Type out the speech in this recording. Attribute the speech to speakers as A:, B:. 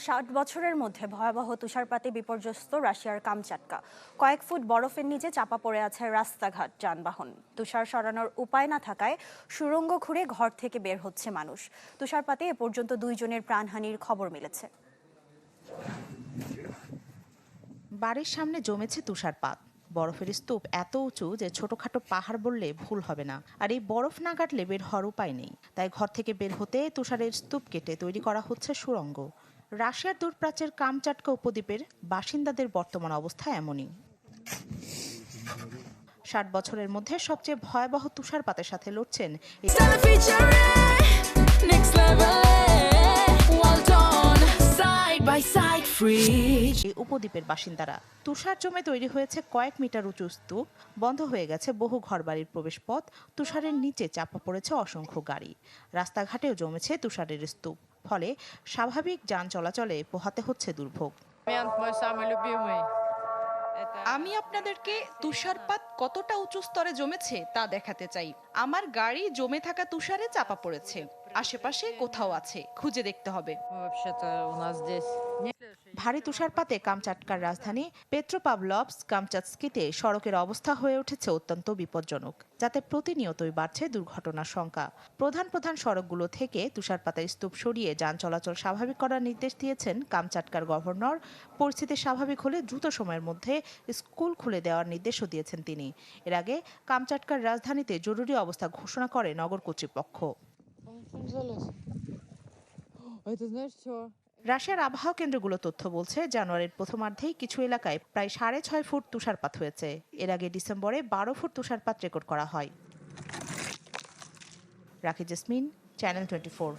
A: 60 বছরের মধ্যে ভয়াবহ তুষারপাতে বিপর্যস্ত রাশিয়ার কামচাটকা। কয়েক ফুট বরফের নিচে চাপা পড়ে আছে রাস্তাঘাট, যানবাহন। তুষার সরানোর উপায় না থাকায় সুড়ঙ্গ ঘুরে ঘর থেকে বের হচ্ছে মানুষ। তুষারপাতে এ পর্যন্ত 2 জনের প্রাণহানির খবর মিলেছে।
B: বাড়ির সামনে জমেছে তুষারপাত। বরফের স্তূপ এত উঁচু যে ছোটখাটো পাহাড় বললে ভুল হবে না। আর এই বরফ না কাটলে বের হওয়ার উপায় নেই। তাই ঘর থেকে বের হতে তুষারের স্তূপ কেটে তৈরি করা হচ্ছে সুড়ঙ্গ। রাশিয়ার দূরপ্রাচ্যের কামচাটকা উপদ্বীপের বাসিন্দাদের বর্তমান অবস্থা এমনই। 60 বছরের মধ্যে সবচেয়ে ভয়াবহ তুষারপাতের সাথে লড়ছেন এই উপদ্বীপের বাসিন্দারা। তুষার জমে তৈরি হয়েছে কয়েক মিটার উঁচু স্তূপ, বন্ধ হয়ে গেছে বহু ঘরবাড়ির প্রবেশপথ, তুষারের নিচে চাপা পড়েছে অসংখ্য গাড়ি, রাস্তাঘাটেও জমেছে তুষারের স্তূপ। ফলে স্বাভাবিক যান চলাচলে পোহাতে হচ্ছে দুর্ভোগ।
C: আমি আপনাদেরকে তুষারপাত কতটা উঁচু স্তরে জমেছে তা দেখাতে চাই। আমার গাড়ি জমে থাকা তুষারে চাপা পড়েছে। আশেপাশে কোথাও আছে, খুঁজে দেখতে হবে।
B: ভারী তুষারপাতে কামচাটকার রাজধানী পেট্রোপাভলভস্ক কামচাটস্কিতে সড়কের অবস্থা হয়ে উঠেছে অত্যন্ত বিপজ্জনক, যাতে প্রতিনিয়তই বাড়ছে দুর্ঘটনার সংখ্যা। প্রধান প্রধান সড়কগুলো থেকে তুষারপাতের স্তূপ সরিয়ে যান চলাচল স্বাভাবিক করার নির্দেশ দিয়েছেন কামচাটকার গভর্নর। পরিস্থিতি স্বাভাবিক হলে দ্রুত সময়ের মধ্যে স্কুল খুলে দেওয়ার নির্দেশও দিয়েছেন তিনি। এর আগে কামচাটকার রাজধানীতে জরুরি অবস্থা ঘোষণা করে নগর কর্তৃপক্ষ। রাশিয়ার আবহাওয়া কেন্দ্রগুলো তথ্য বলছে, জানুয়ারির প্রথমার্ধেই কিছু এলাকায় প্রায় 6.5 ফুট তুষারপাত হয়েছে। এর আগে ডিসেম্বরে 12 ফুট তুষারপাত রেকর্ড করা হয়। রাখি জেসমিন, চ্যানেল 24।